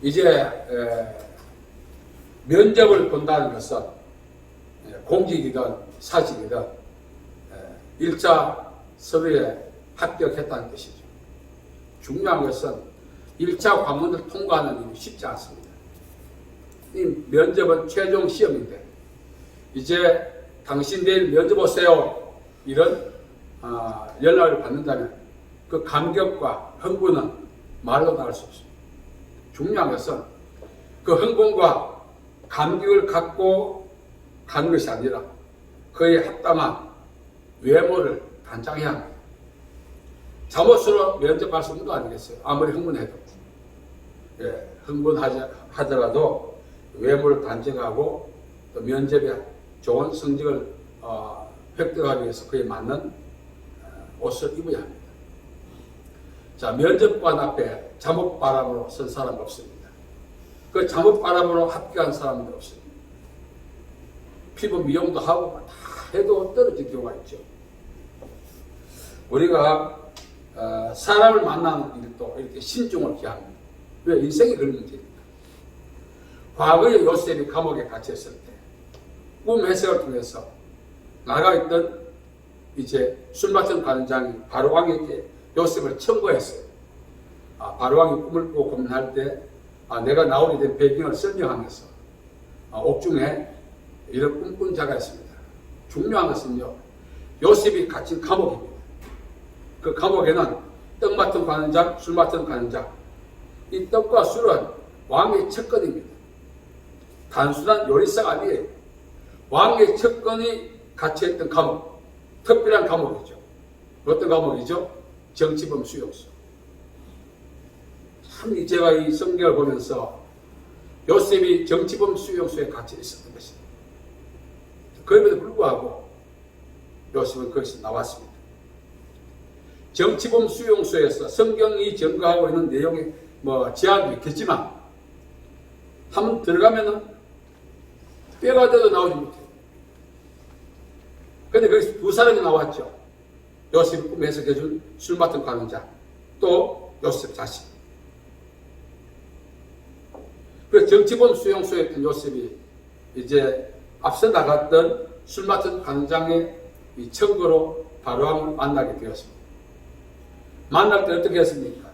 이제 면접을 본다는 것은 공직이든 사직이든 1차 서류에 합격했다는 뜻이죠. 중요한 것은 1차 관문을 통과하는 일이 쉽지 않습니다. 이 면접은 최종 시험인데 이제 당신 내일 면접 오세요 이런 연락을 받는다면 그 감격과 흥분은 말로 나올 수 없습니다. 중요한 것은 그 흥분과 감격을 갖고 가는 것이 아니라 그에 합당한 외모를 단장해야 합니다. 잠옷으로 면접할 수도 아니겠어요. 아무리 흥분해도. 흥분하더라도 외모를 단정하고 또 면접에 좋은 성적을 획득하기 위해서 그에 맞는 옷을 입어야 합니다. 자, 면접관 앞에 잠옷바람으로 선 사람 없습니다. 그 잠옷바람으로 합격한 사람도 없습니다. 피부 미용도 하고 다 해도 떨어질 경우가 있죠. 우리가 사람을 만나는 일도 이렇게 신중을 기합니다. 왜? 인생이 그런 문제입니다. 과거에 요셉이 감옥에 갇혔을 때 꿈 해석을 통해서 나가 있던 이제 술 마신 관장이 바로왕에게 요셉을 청구했어요. 바로왕이 꿈을 꾸고 고민할 때 내가 나오게 된 배경을 설명하면서 옥중에 이런 꿈꾼 자가 있습니다. 중요한 것은요, 요셉이 갇힌 감옥입니다. 그 감옥에는 떡 맡은 관장, 술 맡은 관장, 이 떡과 술은 왕의 척건입니다. 단순한 요리사가 아니에요. 왕의 척건이 갇혀있던 감옥, 특별한 감옥이죠. 어떤 감옥이죠? 정치범 수용소. 참 제가 이 성경을 보면서 요셉이 정치범 수용소에 갇혀 있었던 것입니다. 그럼에도 불구하고 요셉은 거기서 나왔습니다. 정치범 수용소에서 성경이 증거하고 있는 내용에 제한도 있겠지만 한번 들어가면은 뼈가 돼도 나오지 못해요. 그런데 거기서 두 사람이 나왔죠. 요셉이 꿈 해석해준 술 맡은 관원자, 또 요셉 자신. 그래서 정치범 수용소에 있던 요셉이 이제 앞서 나갔던 술 맡은 관원장의 이 청구로 바로왕을 만나게 되었습니다. 만날 때 어떻게 했습니까?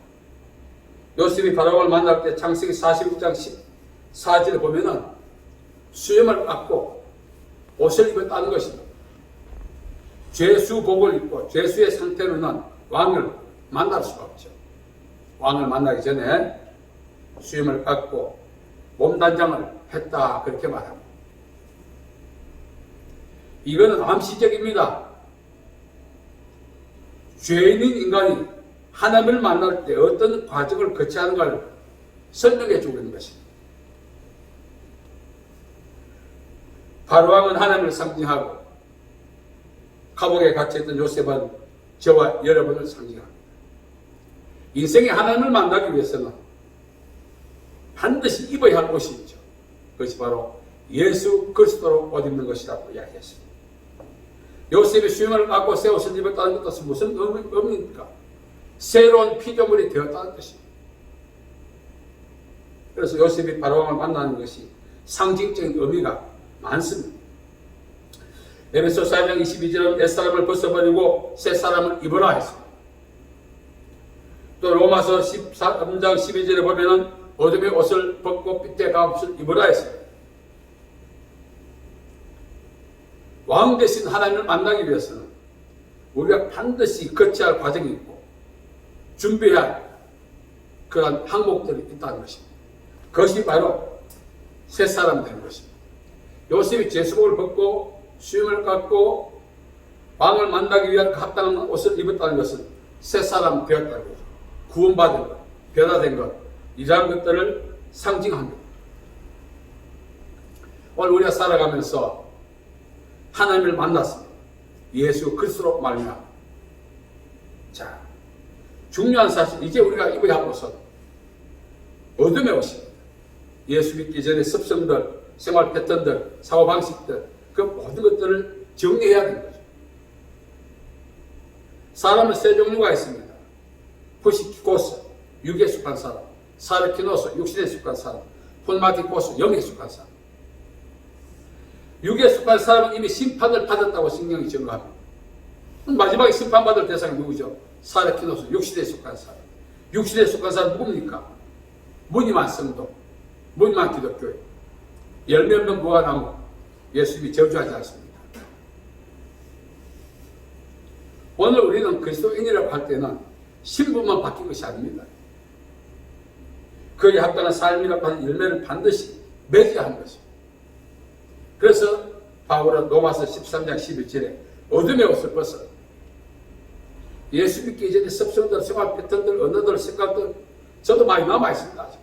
요셉이 바로왕을 만날 때 창세기 46장 14절에 보면은 수염을 깎고 옷을 입었다는 것입니다. 죄수복을 입고 죄수의 상태로는 왕을 만날 수가 없죠. 왕을 만나기 전에 수염을 깎고 몸단장을 했다 그렇게 말합니다. 이거는 암시적입니다. 죄인인 인간이 하나님을 만날 때 어떤 과정을 거쳐야 하는가를 설명해 주고 있는 것입니다. 바로왕은 하나님을 상징하고 감옥에 갇혀있던 요셉은 저와 여러분을 상징합니다. 인생에 하나님을 만나기 위해서는 반드시 입어야 할 옷이 있죠. 그것이 바로 예수 그리스도로 옷 입는 것이라고 이야기했습니다. 요셉이 수염을 깎고 새 옷을 입었다는 것은 무슨 의미입니까? 새로운 피조물이 되었다는 것입니다. 그래서 요셉이 바로왕을 만나는 것이 상징적인 의미가 많습니다. 에베소 4장 22절은 옛사람을 벗어버리고 새사람을 입으라 했습니다. 또 로마서 13장 12절에 보면은 어둠의 옷을 벗고 빛의 갑옷을 입으라 했습니다. 왕 대신 하나님을 만나기 위해서는 우리가 반드시 거쳐야 할 과정이 있고 준비해야 할 그런 항목들이 있다는 것입니다. 그것이 바로 새사람 되는 것입니다. 요셉이 제수복을 벗고 수염을 깎고 왕을 만나기 위한 합당한 옷을 입었다는 것은 새사람 되었다는 거죠. 구원받은 것, 변화된 것, 이러한 것들을 상징합니다. 오늘 우리가 살아가면서 하나님을 만났습니다. 예수 그리스도로 말미암아. 자, 중요한 사실, 이제 우리가 입어야 할 옷은 어둠의 옷입니다. 예수 믿기 전에 습성들, 생활 패턴들, 사고방식들, 그 모든 것들을 정리해야 되는 거죠. 사람은 세 종류가 있습니다. 포시키코스, 육에 속한 사람, 사르키노스 육신에 속한 사람, 폰마티코스 영에 속한 사람. 육에 속한 사람은 이미 심판을 받았다고 성경이 증거합니다. 마지막에 심판받을 대상이 누구죠? 사르키노스 육신에 속한 사람. 육신에 속한 사람 누굽니까? 무늬만 성도, 무늬만 기독교회. 열매 없는 무화나무, 예수님이 저주하지 않습니다. 오늘 우리는 그리스도인이라고 할 때는 신분만 바뀐 것이 아닙니다. 그에 합당한 삶이라고 하는 열매를 반드시 맺어야 하는 것입니다. 그래서 바울은 로마서 13장 11절에 어둠의 옷을 벗어 예수 믿기 이전에 습성들, 생활 패턴들, 언어들, 생각들 저도 많이 남아있습니다. 아직.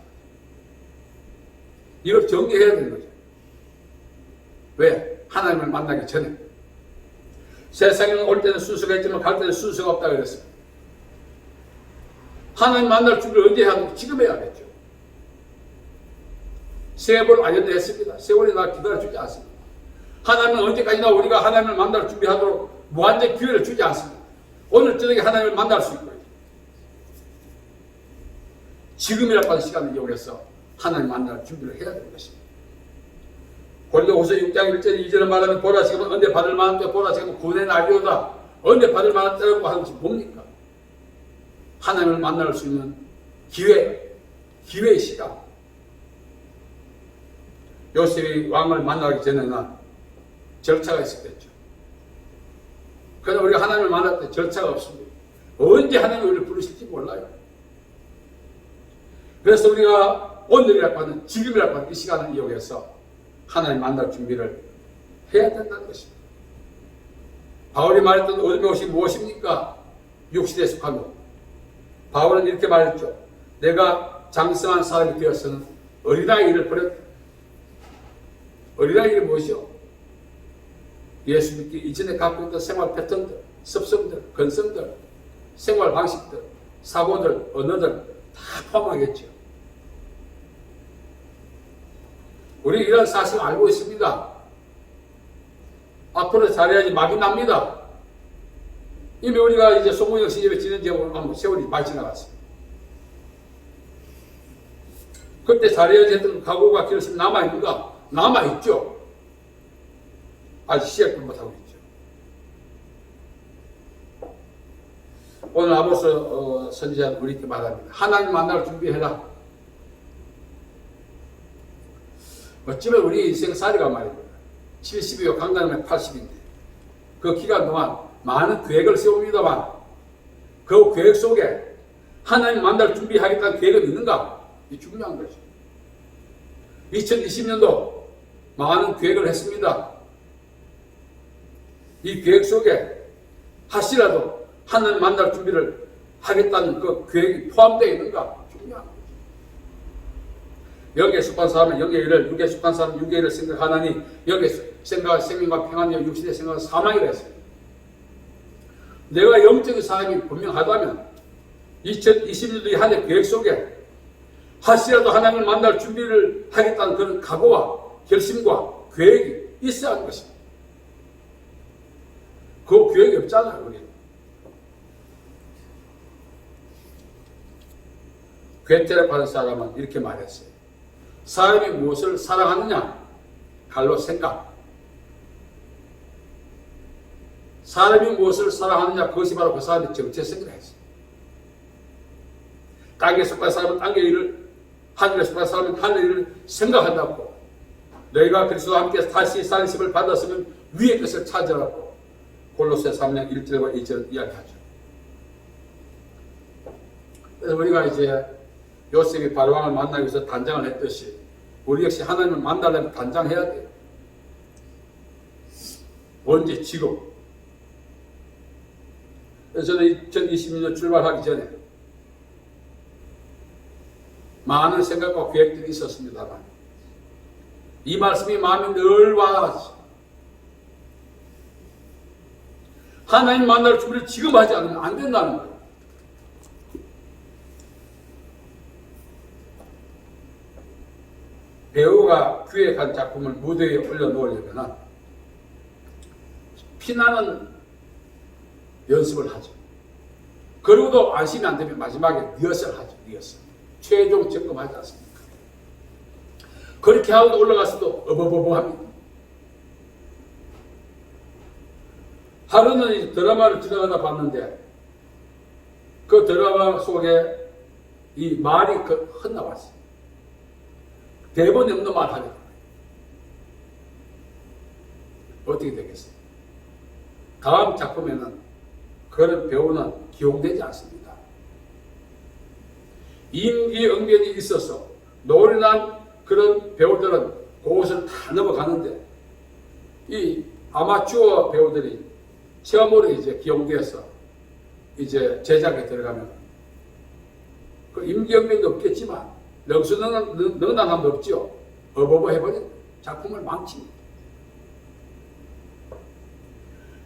이걸 정리해야 되는 거죠. 왜? 하나님을 만나기 전에. 세상에 올 때는 순서가 있지만 갈 때는 순서가 없다고 그랬습니다. 하나님 만날 준비를 언제 해야 하는지 지금 해야겠죠. 세월 아연도 했습니다. 세월이 나 기다려주지 않습니다. 하나님은 언제까지나 우리가 하나님을 만날 준비하도록 무한대 기회를 주지 않습니다. 오늘 저녁에 하나님을 만날 수 있고요. 지금이라고 하는 시간을 이용해서 하나님 만날 준비를 해야 되는 것입니다. 고린도후서 6장 1절 2절을 말하면 보라 지금은 은혜 받을 만한 때 보라 지금은 구원의 날이오다. 은혜 받을 만한 때라고 하는 것이 뭡니까? 하나님을 만날 수 있는 기회의 시간. 요셉이 왕을 만나기 전에는 절차가 있었겠죠. 그러나 우리가 하나님을 만날 때 절차가 없습니다. 언제 하나님이 우리를 부르실지 몰라요. 그래서 우리가 오늘이라고 하는 지금이라고 하는 이 시간을 이용해서 하나님 만날 준비를 해야 된다는 것입니다. 바울이 말했던 어둠의 옷이 무엇입니까? 육신에 속한 옷. 바울은 이렇게 말했죠. 내가 장성한 사람이 되어서는 어린아이 일을 버렸다. 어린아이 일이 무엇이요? 예수 믿기 이전에 갖고 있던 생활 패턴들, 습성들, 건성들, 생활 방식들, 사고들, 언어들 다 포함하겠죠. 우리 이런 사실을 알고 있습니다. 앞으로 잘해야지 막이 납니다. 이미 우리가 이제 송문영 시집에 지낸 지 세월이 많이 지나갔습니다. 그때 잘해야지 했던 각오가 결심 남아있는가? 남아있죠. 아직 시작도 못하고 있죠. 오늘 아모스 선지자는 우리에게 말합니다. 하나님 만날 준비해라. 어쩌면 우리 인생살이가 말입니다. 70이요 강단하면 80인데 그 기간 동안 많은 계획을 세웁니다만 그 계획 속에 하나님 만날 준비하겠다는 계획은 있는가? 이 중요한 거죠. 2020년도 많은 계획을 했습니다. 이 계획 속에 하시라도 하나님 만날 준비를 하겠다는 그 계획이 포함되어 있는가? 중요한 거죠. 여기에 속한 사람은 영의 일을, 육에 속한 사람은 육의 일을 생각하나니 여기에 생각할 생명과 평안이요 육신의 생각은 사망이라 했습니다. 내가 영적인 사람이 분명하다면 2020년도 한 해 계획 속에 하시라도 하나님을 만날 준비를 하겠다는 그런 각오와 결심과 계획이 있어야 하는 것입니다. 그 계획이 없잖아요, 우리. 괴테를 받은 사람은 이렇게 말했어요. 사람이 무엇을 사랑하느냐? 갈로 생각. 사람이 무엇을 사랑하느냐? 그것이 바로 그 사람의 정체성이라 했어요. 땅에 속한 사람은 땅의 일을, 하늘에 속한 사람은 하늘의 일을 생각한다고. 너희가 그리스도와 함께 다시 살리심을 받았으면 위의 것을 찾으라고. 골로새 3장 1절과 2절 이야기하죠. 그래서 우리가 이제 요셉이 바로왕을 만나기 위해서 단장을 했듯이 우리 역시 하나님을 만나려면 단장해야 돼요. 언제? 지금. 그래서 저는 2020년 출발하기 전에 많은 생각과 계획들이 있었습니다만 이 말씀이 마음에 늘 와닿았어요. 하나님 만날 준비를 지금 하지 않으면 안 된다는 거예요. 배우가 기획한 작품을 무대에 올려놓으려면 피나는 연습을 하죠. 그러고도 안심이 안 되면 마지막에 리허설 하죠. 리허설. 최종 점검하지 않습니까? 그렇게 하고 올라가서도 어버버버합니다. 하루는 드라마를 지나가다 봤는데 그 드라마 속에 이 말이 헛나왔어요. 대본이 없는 말 하게 됩니다. 어떻게 되겠어요? 다음 작품에는 그런 배우는 기용되지 않습니다. 임기응변이 있어서 노련한 그런 배우들은 그곳을 다 넘어가는데 이 아마추어 배우들이 처음으로 이제 기용되어서 이제 제작에 들어가면 그 임기응변도 없겠지만 능수능란함도 없죠. 어버버 해버린 작품을 망칩니다.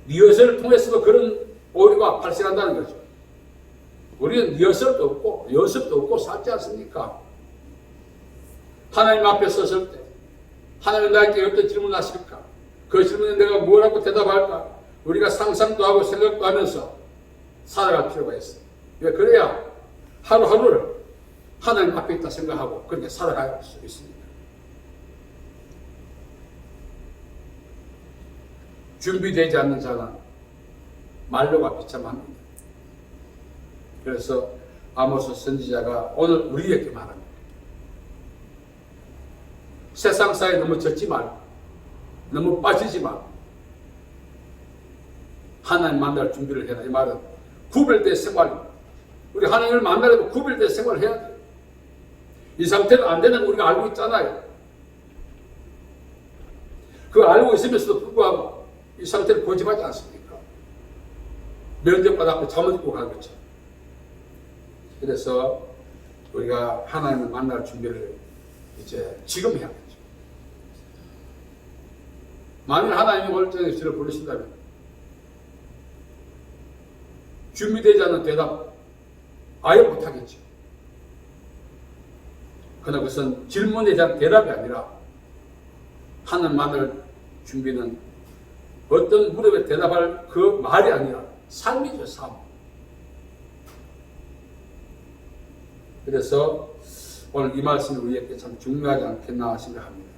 리허설을 통해서도 그런 오류가 발생한다는 거죠. 우리는 리허설도 없고 연습도 없고 살지 않습니까? 하나님 앞에 섰을 때 하나님 나에게 어떤 질문을 하실까? 그 질문에 내가 뭐라고 대답할까? 우리가 상상도 하고 생각도 하면서 살아갈 필요가 있어요. 왜 그래야 하루하루를 하나님 앞에 있다 생각하고 그렇게 살아갈 수 있습니다. 준비되지 않는 자는 말로가 비참합니다. 그래서 아모스 선지자가 오늘 우리에게 말합니다. 세상사에 너무 젖지 말고 너무 빠지지 말고 하나님 만날 준비를 해라. 이 말은 구별된 생활입니다. 우리 하나님을 만나려면 구별된 생활을 해야 돼요. 이 상태는 안 되는 거 우리가 알고 있잖아요. 그거 알고 있으면서도 불구하고 이 상태를 고집하지 않습니까? 면접관 앞에 잠을 입고 가는 거죠. 그래서 우리가 하나님을 만날 준비를 이제 지금 해야겠죠. 만일 하나님이 올 적에 저를 부르신다면 준비되지 않은 대답 아예 못하겠죠. 그러나 그것은 질문에 대한 대답이 아니라 하나님 만날 준비는 어떤 물음에 대답할 그 말이 아니라 삶이죠, 삶. 그래서 오늘 이 말씀이 우리에게 참 중요하지 않겠나 생각합니다.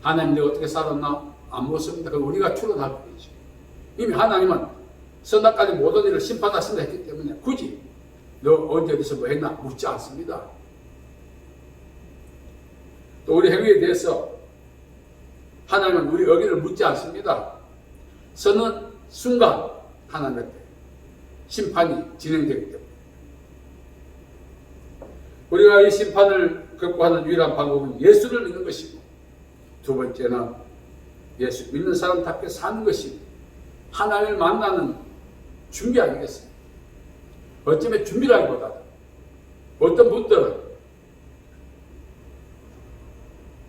하나님 내가 어떻게 살았나? 안 묻습니다. 그건 우리가 추론할 뿐이죠. 이미 하나님은 선악까지 모든 일을 심판하신다 했기 때문에 굳이 너 언제 어디서 뭐 했나 묻지 않습니다. 또 우리 행위에 대해서 하나님은 우리 의견을 묻지 않습니다. 서는 순간 하나님께 심판이 진행되기 때문에 우리가 이 심판을 극복하는 유일한 방법은 예수를 믿는 것이고 두 번째는 예수 믿는 사람답게 사는 것이 하나님을 만나는 준비 아니겠어요? 어쩌면 준비라기보다 어떤 분들은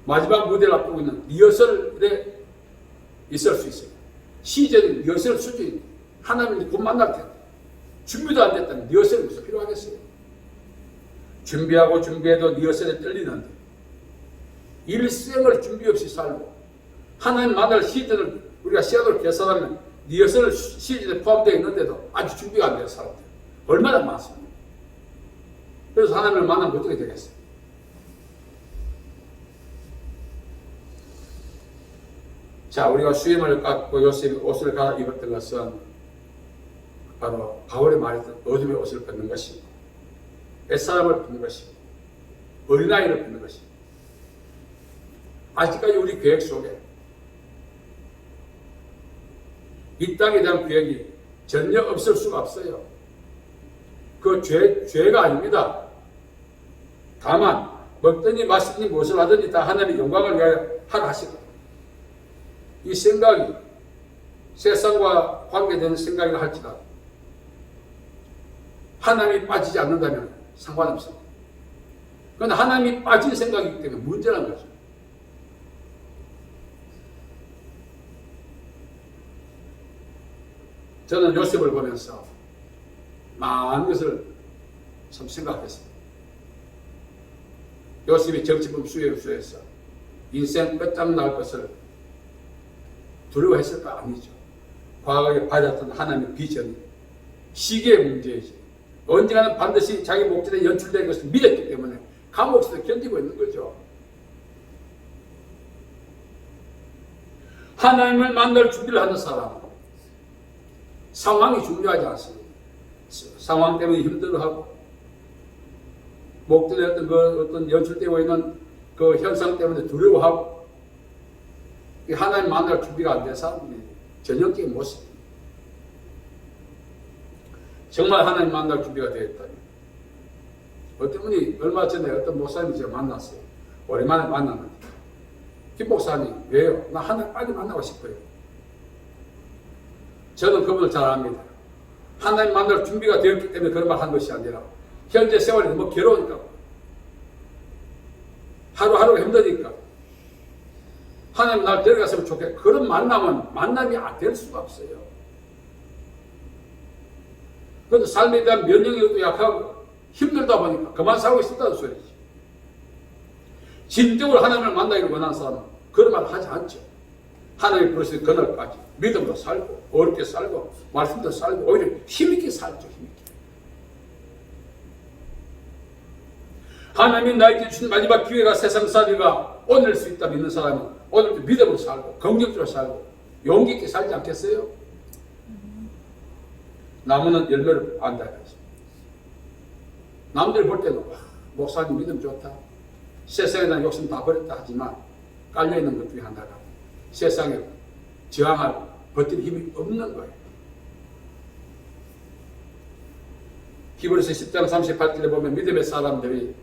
마지막 무대를 앞두고 있는 리허설에 있을 수 있어요. 시즌 리허설 수준이 하나님을 곧 만날 텐데 준비도 안 됐다면 리허설이 무슨 필요하겠어요? 준비하고 준비해도 리허설에 떨리는데 일생을 준비 없이 살고 하나님 만날 시즌을 우리가 시간으로 계산하면 리허설 시즌에 포함되어 있는데도 아직 준비가 안 된 사람들 얼마나 많습니까? 그래서 하나님을 만나면 어떻게 되겠어요? 자, 우리가 수염을 깎고 요셉이 옷을 갈아입었던 것은 바로 바울의 말했던 어둠의 옷을 벗는 것이고 옛사람을 벗는 것이고 어린아이를 벗는 것이고 아직까지 우리 계획 속에 이 땅에 대한 계획이 전혀 없을 수가 없어요. 그 죄가 아닙니다. 다만 먹든지 마시든지 무엇을 하든지 다 하나님의 영광을 위하여 하라 하시고 이 생각이 세상과 관계되는 생각이라 할지라도 하나님이 빠지지 않는다면 상관없습니다. 그런데 하나님이 빠진 생각이기 때문에 문제라는 거죠. 저는 요셉을 보면서 많은 것을 참 생각했습니다. 요셉이 정치범 수혜로서 인생 끝장날 것을 두려워했을까? 아니죠. 과거에 받았던 하나님의 비전이 시기의 문제이지 언젠가는 반드시 자기 목전에 연출될 것을 믿었기 때문에 감옥에서 견디고 있는 거죠. 하나님을 만날 준비를 하는 사람은 상황이 중요하지 않습니다. 상황 때문에 힘들어하고 목전에 어떤 연출되고 있는 그 현상 때문에 두려워하고 하나님 만날 준비가 안 된 사람들이 전형적인 모습입니다. 정말 하나님 만날 준비가 되었다니. 어떤 분이 얼마 전에 어떤 목사님이 제가 만났어요. 오랜만에 만났는데 김 목사님 왜요? 나 하나님 빨리 만나고 싶어요. 저는 그분을 잘 압니다. 하나님 만날 준비가 되었기 때문에 그런 말 한 것이 아니라 현재 세월이 너무 괴로우니까 하루하루가 힘드니까 하나님 날 데려갔으면 좋겠고 그런 만남이 될 수가 없어요. 그런데 삶에 대한 면역력도 약하고 힘들다 보니까 그만 살고 싶다는 소리지. 진정으로 하나님을 만나기를 원하는 사람은 그런 말 하지 않죠. 하나님이 부르신 그날까지 믿음으로 살고 어렵게 살고 말씀도 살고 오히려 힘있게 살죠. 힘있게. 하나님이 나에게 주신 마지막 기회가 세상살이가 오늘 수 있다 믿는 사람은 오늘도 믿음으로 살고 긍정적으로 살고 용기 있게 살지 않겠어요? 나무는 열매를 안다. 남들 볼 때는 목사님 믿음 좋다. 세상에 대한 욕심 다 버렸다 하지만 깔려있는 것 중에 하나가 세상에 저항할 버틸 힘이 없는 거예요. 히브리서 10장 38절에 보면 믿음의 사람들이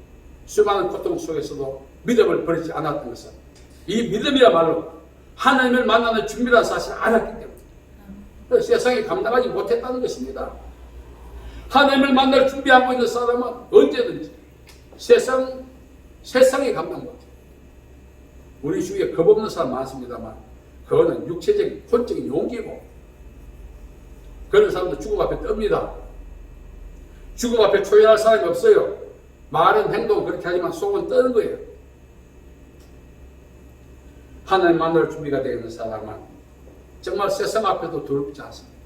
수많은 고통 속에서도 믿음을 버리지 않았던 것은 이 믿음이야말로 하나님을 만나는 준비라는 사실을 알았기 때문에 세상에 감당하지 못했다는 것입니다. 하나님을 만날 준비하고 있는 사람은 언제든지 세상에 감당 못해요. 우리 주위에 겁 없는 사람 많습니다만 그거는 육체적인 혼적인 용기고 그런 사람도 죽음 앞에 뜹니다. 죽음 앞에 초연할 사람이 없어요. 말은 행동은 그렇게 하지만 속은 떠는 거예요. 하나님 만날 준비가 되어 있는 사람은 정말 세상 앞에도 두렵지 않습니다.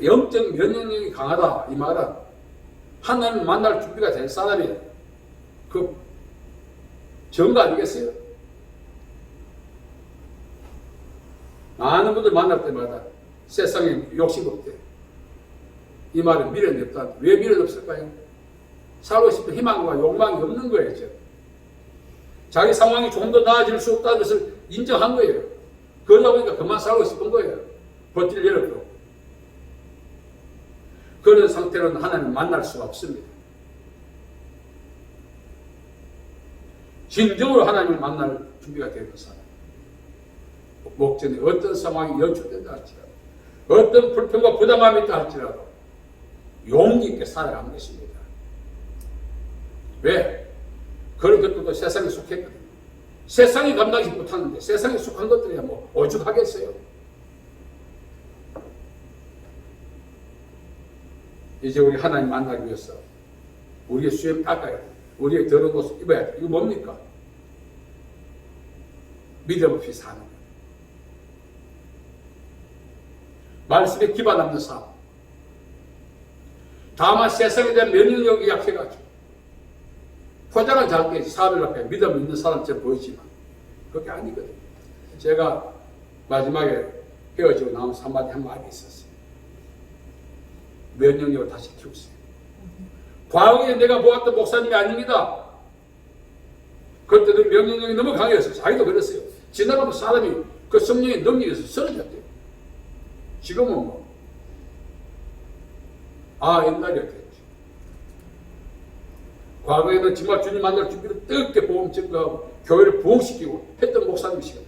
영적 면역력이 강하다 이 말은 하나님 만날 준비가 된 사람이 그 증거 아니겠어요? 많은 분들 만날 때마다 세상에 욕심 없대. 이 말은 미련이 없다. 왜 미련이 없을까요? 살고 싶은 희망과 욕망이 없는 거예요. 자기 상황이 조금 더 나아질 수 없다는 것을 인정한 거예요. 그러다 보니까 그만 살고 싶은 거예요. 버틸 여력도. 그런 상태로는 하나님을 만날 수가 없습니다. 진정으로 하나님을 만날 준비가 되는 사람. 목전에 어떤 상황이 연출된다 할지라도 어떤 불평과 부담감이 있다 할지라도 용기 있게 살아가는 것입니다. 왜? 그런 것들도 세상에 속했거든요. 세상이 감당하지 못하는데 세상에 속한 것들이야 뭐 오죽하겠어요. 이제 우리 하나님 만나기 위해서 우리의 수염 닦아야 돼. 우리의 더러운 옷을 입어야 돼. 이거 뭡니까? 믿음 없이 사는 것. 말씀에 기반 없는 삶. 다만 세상에 대한 면역력이 약해가지고 포장은 잘 되지 사람들 앞에 믿음 있는 사람처럼 보이지만 그게 아니거든요. 제가 마지막에 헤어지고 나면 한마디 한 말이 있었어요. 면역력을 다시 키우세요. 과거에 내가 보았던 목사님이 아닙니다. 그때는 면역력이 너무 강해서 자기도 그랬어요. 지나가면 사람이 그 성령의 능력에서 쓰러졌대요. 지금은 뭐 옛날이었겠지. 과거에는 정말 주님 만날 준비를 뜨겁게 복음 증거하고 교회를 부흥시키고 했던 목사님이시거든요.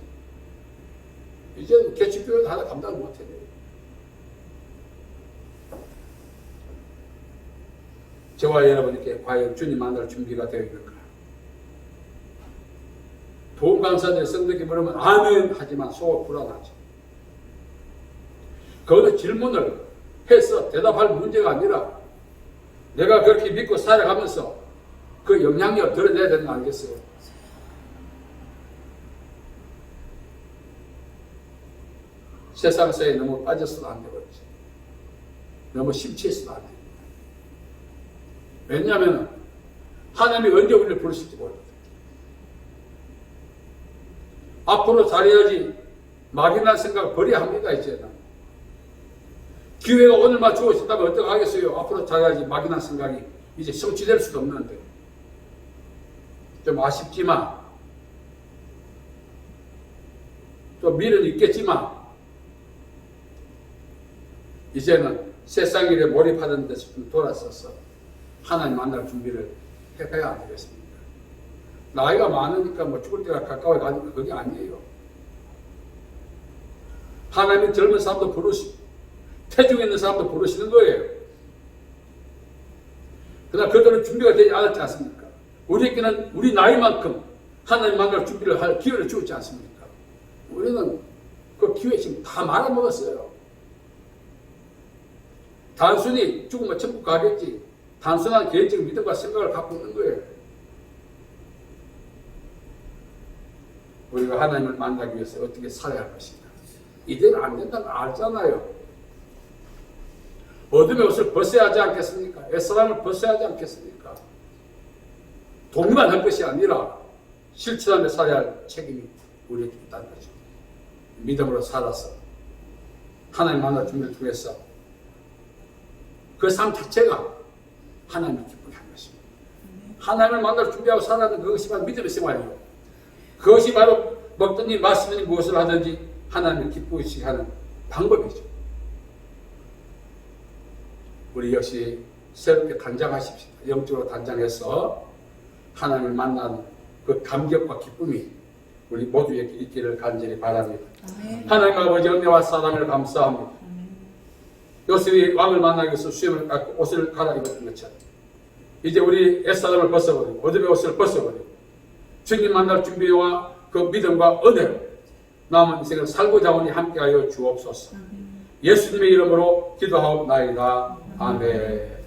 이제는 개척교회도 하나 감당을 못해요. 저와 여러분께 과연 주님 만날 준비가 되어 있는가? 복음 강사들 성도에게 물으면 아멘 하지만 속은 불안하죠. 그거는 질문을 해서 대답할 문제가 아니라 내가 그렇게 믿고 살아가면서 그 영향력을 드러내야 되는 거 아니겠어요? 세상 사이에 너무 빠져서도 안 되겠지. 너무 심취해서도 안 돼. 왜냐하면 하나님이 언제 우리를 부르실지 모릅니다. 앞으로 잘해야지 막연한 생각을 버려야 합니다. 이제는 기회가 오늘만 주어진다면 어떡하겠어요. 앞으로 잘해야지 막연한 생각이 이제 성취될 수도 없는데 좀 아쉽지만 또 미련이 있겠지만 이제는 세상 일에 몰입하던 데서 좀 돌아서서 하나님 만날 준비를 해봐야 안 되겠습니까? 나이가 많으니까 뭐 죽을 때가 가까워 가니까 그게 아니에요. 하나님이 젊은 사람도 부르시고 태중에 있는 사람도 부르시는 거예요. 그러나 그들은 준비가 되지 않았지 않습니까? 우리에게는 우리 나이만큼 하나님 만날 준비를 할 기회를 주었지 않습니까? 우리는 그 기회 지금 다 말아먹었어요. 단순히 죽으면 천국 가겠지. 단순한 개인적인 믿음과 생각을 갖고 있는 거예요. 우리가 하나님을 만나기 위해서 어떻게 살아야 할 것인가. 이대로 안 된다는 걸 알잖아요. 어둠의 옷을 벗어야 하지 않겠습니까? 옛사람을 벗어야 하지 않겠습니까? 독립만 할 것이 아니라 실천하며 살아야 할 책임이 우리에게 있다는 거죠. 믿음으로 살아서 하나님 만날 준비를 통해서 그 삶 자체가 하나님을 기쁘게 하는 것입니다. 하나님을 만날 준비하고 살아가는 그것이 바로 믿음의 생활이에요. 그것이 바로 먹든지 마시든지 무엇을 하든지 하나님을 기쁘시게 하는 방법이죠. 우리 역시 새롭게 단장하십시오. 영적으로 단장해서 하나님을 만나는 그 감격과 기쁨이 우리 모두에게 있기를 간절히 바랍니다. 하나님 아버지 은혜와 사랑을 감사합니다. 요셉이 왕을 만나기 위해서 수염을 깎고 옷을 갈아입었던 것처럼 이제 우리 옛사람을 벗어버리고 어둠의 옷을 벗어버리고 주님 만날 준비와 그 믿음과 은혜로 남은 인생을 살고자 하니 함께하여 주옵소서. 예수님의 이름으로 기도하옵나이다. 아멘.